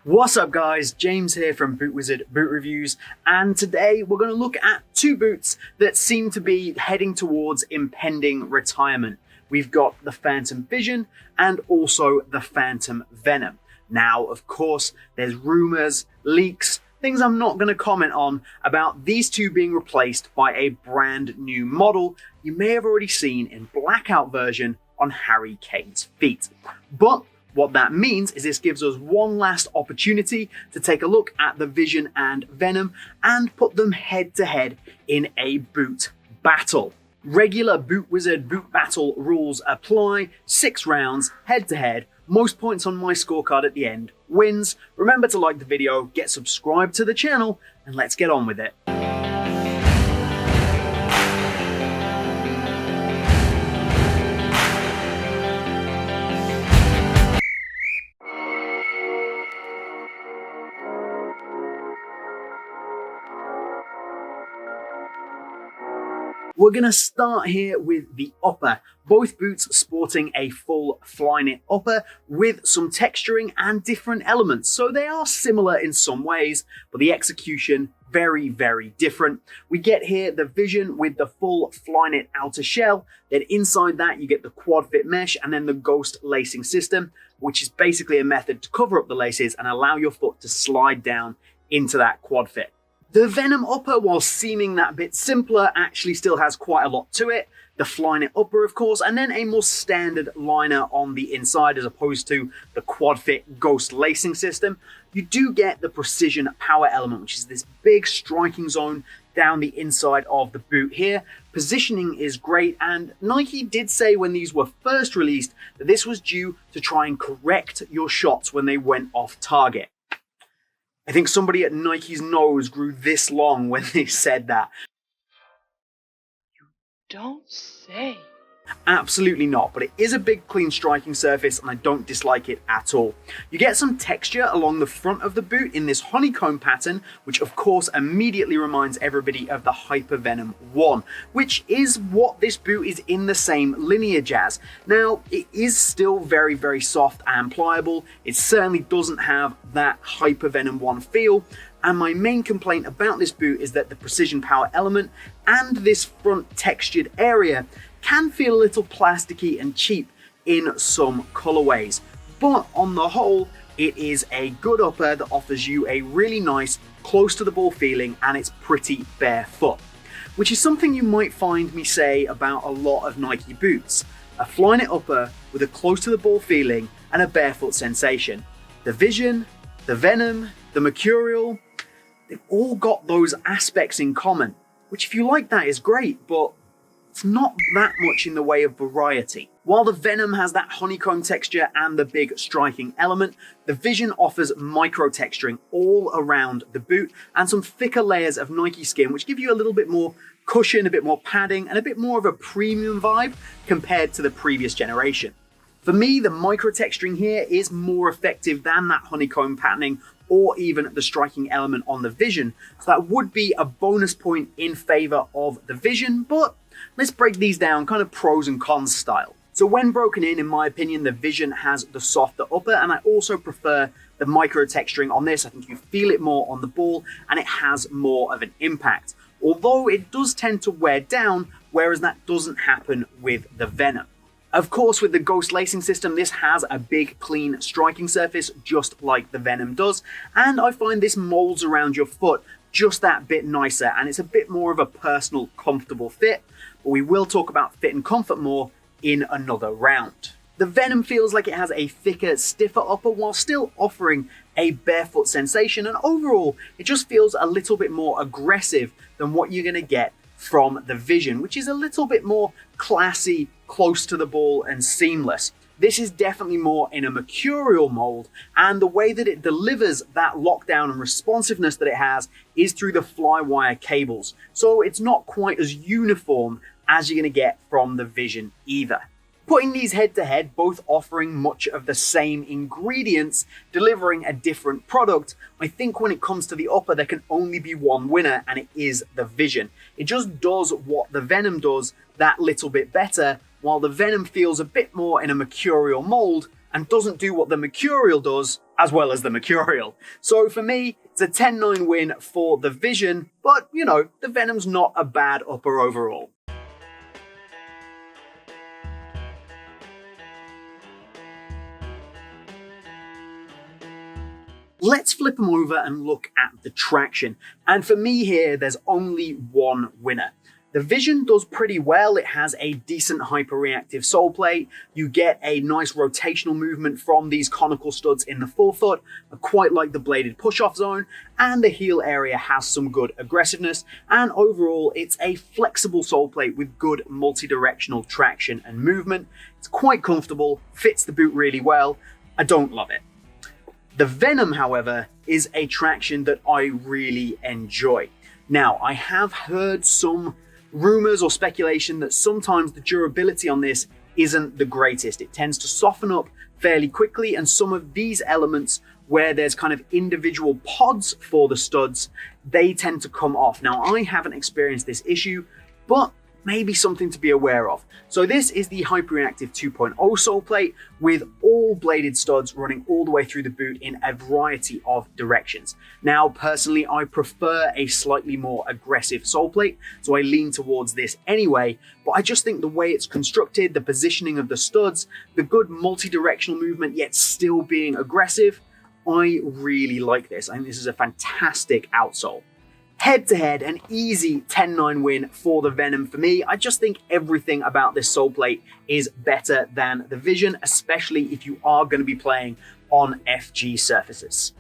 What's up guys, James here from BootWizard Boot Reviews, and today we're going to look at two boots that seem to be heading towards impending retirement. We've got the Phantom Vision and also the Phantom Venom. Now, of course, there's rumors, leaks, things I'm not going to comment on about these two being replaced by a brand new model you may have already seen in blackout version on Harry Kane's feet. But what that means is this gives us one last opportunity to take a look at the Vision and Venom and put them head to head in a boot battle. Regular BootWizard boot battle rules apply, 6 rounds, head to head, most points on my scorecard at the end wins. Remember to like the video, get subscribed to the channel, and let's get on with it. We're going to start here with the upper, both boots sporting a full Flyknit upper with some texturing and different elements. So they are similar in some ways, but the execution very, very different. We get here the Vision with the full Flyknit outer shell, then inside that you get the quad fit mesh and then the ghost lacing system, which is basically a method to cover up the laces and allow your foot to slide down into that quad fit. The Venom upper, while seeming that bit simpler, actually still has quite a lot to it. The Flyknit upper, of course, and then a more standard liner on the inside as opposed to the quad fit ghost lacing system. You do get the precision power element, which is this big striking zone down the inside of the boot here. Positioning is great, and Nike did say when these were first released that this was due to try and correct your shots when they went off target. I think somebody at Nike's nose grew this long when they said that. You don't say. Absolutely not, but it is a big clean striking surface and I don't dislike it at all. You get some texture along the front of the boot in this honeycomb pattern, which of course immediately reminds everybody of the Hyper Venom 1, which is what this boot is in the same lineage as. Now, it is still very, very soft and pliable. It certainly doesn't have that Hyper Venom 1 feel. And my main complaint about this boot is that the precision power element and this front textured area can feel a little plasticky and cheap in some colorways. But on the whole, it is a good upper that offers you a really nice, close to the ball feeling, and it's pretty barefoot, which is something you might find me say about a lot of Nike boots. A Flyknit upper with a close to the ball feeling and a barefoot sensation. The Vision, the Venom, the Mercurial, they've all got those aspects in common, which if you like that is great, but it's not that much in the way of variety. While the Venom has that honeycomb texture and the big striking element, the Vision offers micro texturing all around the boot and some thicker layers of Nike skin, which give you a little bit more cushion, a bit more padding, and a bit more of a premium vibe compared to the previous generation. For me, the micro texturing here is more effective than that honeycomb patterning or even the striking element on the Vision. So that would be a bonus point in favor of the Vision, but let's break these down kind of pros and cons style. So when broken in my opinion, the Vision has the softer upper, and I also prefer the micro texturing on this. I think you feel it more on the ball and it has more of an impact. Although it does tend to wear down, whereas that doesn't happen with the Venom. Of course, with the ghost lacing system, this has a big, clean striking surface, just like the Venom does, and I find this molds around your foot just that bit nicer, and it's a bit more of a personal, comfortable fit, but we will talk about fit and comfort more in another round. The Venom feels like it has a thicker, stiffer upper while still offering a barefoot sensation, and overall, it just feels a little bit more aggressive than what you're going to get from the Vision, which is a little bit more classy, close to the ball, and seamless. This is definitely more in a mercurial mold, and the way that it delivers that lockdown and responsiveness that it has is through the flywire cables. So it's not quite as uniform as you're going to get from the Vision either. Putting these head to head, both offering much of the same ingredients, delivering a different product, I think when it comes to the upper, there can only be one winner, and it is the Vision. It just does what the Venom does that little bit better, while the Venom feels a bit more in a mercurial mold and doesn't do what the Mercurial does as well as the Mercurial. So for me, it's a 10-9 win for the Vision, but you know, the Venom's not a bad upper overall. Let's flip them over and look at the traction. And for me here, there's only one winner. The Vision does pretty well. It has a decent hyperreactive sole plate. You get a nice rotational movement from these conical studs in the forefoot. I quite like the bladed push-off zone, and the heel area has some good aggressiveness. And overall, it's a flexible sole plate with good multi-directional traction and movement. It's quite comfortable, fits the boot really well. I don't love it. The Venom, however, is a traction that I really enjoy. Now, I have heard some rumors or speculation that sometimes the durability on this isn't the greatest. It tends to soften up fairly quickly, and some of these elements where there's kind of individual pods for the studs, they tend to come off. Now, I haven't experienced this issue, but maybe something to be aware of. So this is the Hyperreactive 2.0 sole plate with all bladed studs running all the way through the boot in a variety of directions. Now, personally, I prefer a slightly more aggressive sole plate, so I lean towards this anyway, but I just think the way it's constructed, the positioning of the studs, the good multi-directional movement yet still being aggressive, I really like this. I think this is a fantastic outsole. Head-to-head, an easy 10-9 win for the Venom for me. I just think everything about this sole plate is better than the Vision, especially if you are going to be playing on FG surfaces.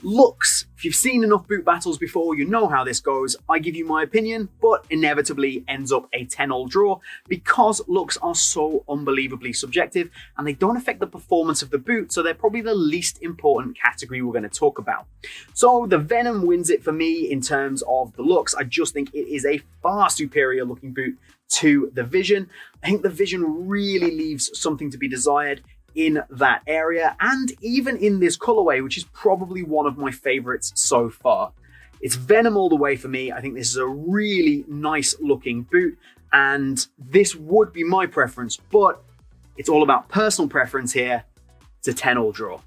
Looks. If you've seen enough boot battles before, you know how this goes. I give you my opinion, but inevitably ends up a 10-all draw because looks are so unbelievably subjective and they don't affect the performance of the boot, so they're probably the least important category we're going to talk about. So the Venom wins it for me in terms of the looks. I just think it is a far superior looking boot to the Vision. I think the Vision really leaves something to be desired in that area, and even in this colorway, which is probably one of my favorites so far. It's Venom all the way for me. I think this is a really nice looking boot, and this would be my preference, but it's all about personal preference here. It's a 10-all draw.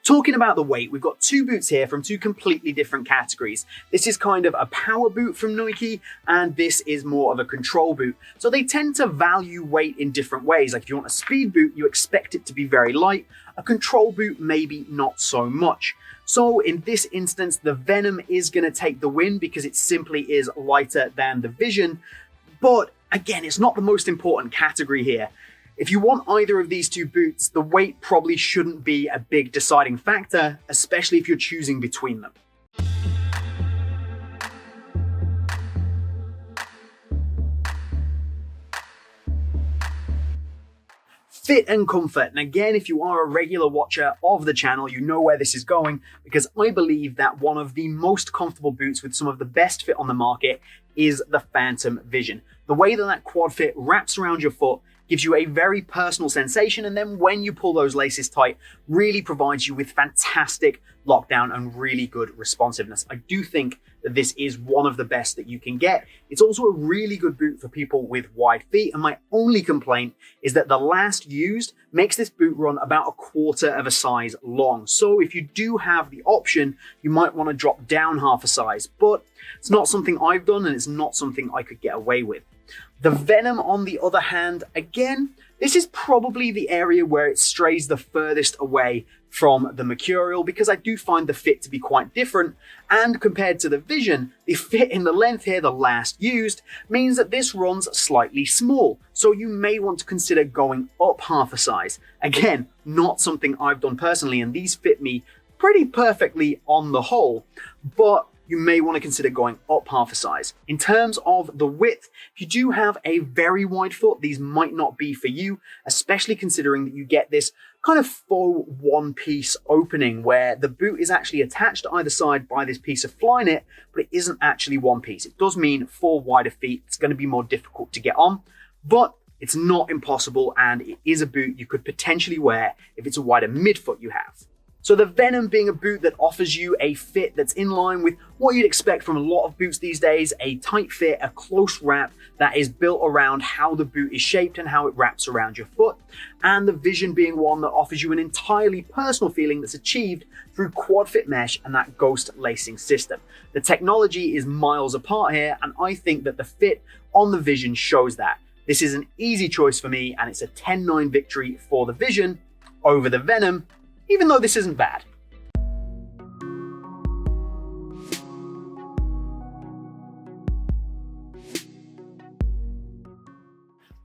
Talking about the weight, we've got two boots here from two completely different categories. This is kind of a power boot from Nike, and this is more of a control boot. So they tend to value weight in different ways. Like if you want a speed boot, you expect it to be very light. A control boot, maybe not so much. So in this instance, the Venom is going to take the win because it simply is lighter than the Vision. But again, it's not the most important category here. If you want either of these two boots, the weight probably shouldn't be a big deciding factor, especially if you're choosing between them. Fit and comfort. And again, if you are a regular watcher of the channel, you know where this is going, because I believe that one of the most comfortable boots with some of the best fit on the market is the Phantom Vision. The way that that quad fit wraps around your foot gives you a very personal sensation, and then when you pull those laces tight, really provides you with fantastic lockdown and really good responsiveness. I do think that this is one of the best that you can get. It's also a really good boot for people with wide feet, and my only complaint is that the last used makes this boot run about a quarter of a size long. So if you do have the option, you might want to drop down half a size, but it's not something I've done, and it's not something I could get away with. The Venom, on the other hand, again, this is probably the area where it strays the furthest away from the Mercurial, because I do find the fit to be quite different, and compared to the Vision, the fit in the length here, the last used, means that this runs slightly small, so you may want to consider going up half a size. Again, not something I've done personally, and these fit me pretty perfectly on the whole, but you may want to consider going up half a size. In terms of the width, if you do have a very wide foot, these might not be for you, especially considering that you get this kind of faux one-piece opening where the boot is actually attached to either side by this piece of fly knit, but it isn't actually one piece. It does mean for wider feet, it's going to be more difficult to get on, but It's not impossible, and it is a boot you could potentially wear if it's a wider midfoot you have. So the Venom being a boot that offers you a fit that's in line with what you'd expect from a lot of boots these days, a tight fit, a close wrap that is built around how the boot is shaped and how it wraps around your foot, and the Vision being one that offers you an entirely personal feeling that's achieved through quad fit mesh and that ghost lacing system. The technology is miles apart here, and I think that the fit on the Vision shows that. This is an easy choice for me, and it's a 10-9 victory for the Vision over the Venom, even though this isn't bad.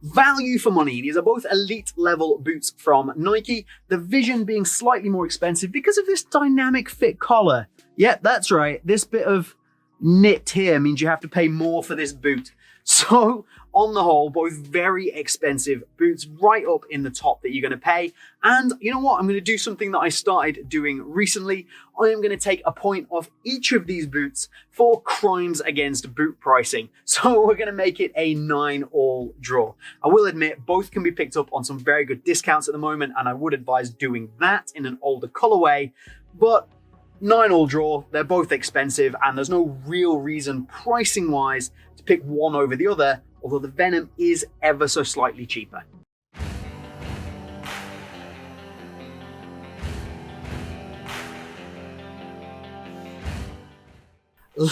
Value for money. These are both elite level boots from Nike, the Vision being slightly more expensive because of this dynamic fit collar. Yep, that's right. This bit of knit here means you have to pay more for this boot. So on the whole, both very expensive boots, right up in the top that you're going to pay. And you know what? I'm going to do something that I started doing recently. I am going to take a point off each of these boots for crimes against boot pricing. So we're going to make it a 9-all draw. I will admit, both can be picked up on some very good discounts at the moment, and I would advise doing that in an older colorway. But 9-all draw, they're both expensive, and there's no real reason pricing wise to pick one over the other, although the Venom is ever so slightly cheaper.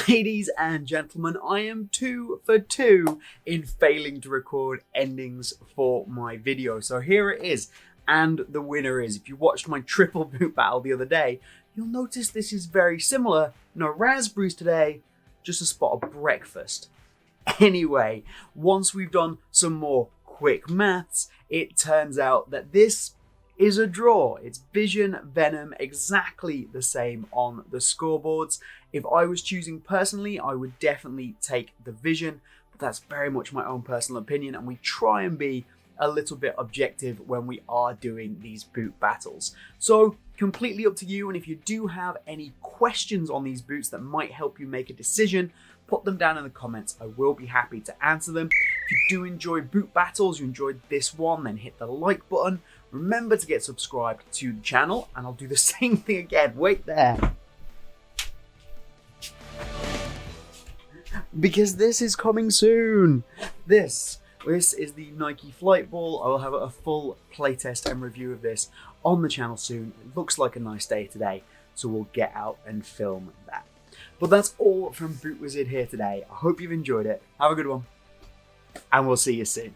Ladies and gentlemen, I am 2 for 2 in failing to record endings for my video. So here it is, and the winner is, if you watched my triple boot battle the other day, you'll notice this is very similar. No raspberries today, just a spot of breakfast. Anyway, once we've done some more quick maths, it turns out that this is a draw. It's Vision, Venom, exactly the same on the scoreboards. If I was choosing personally, I would definitely take the Vision, but that's very much my own personal opinion, and we try and be a little bit objective when we are doing these boot battles. So completely up to you, and if you do have any questions on these boots that might help you make a decision, put them down in the comments. I will be happy to answer them. If you do enjoy boot battles, you enjoyed this one, then hit the like button. Remember to get subscribed to the channel, and I'll do the same thing again. Wait there. Because this is coming soon. This is the Nike Flight Ball. I will have a full playtest and review of this on the channel soon. It looks like a nice day today, so we'll get out and film that. But that's all from BootWizard here today. I hope you've enjoyed it. Have a good one, and we'll see you soon.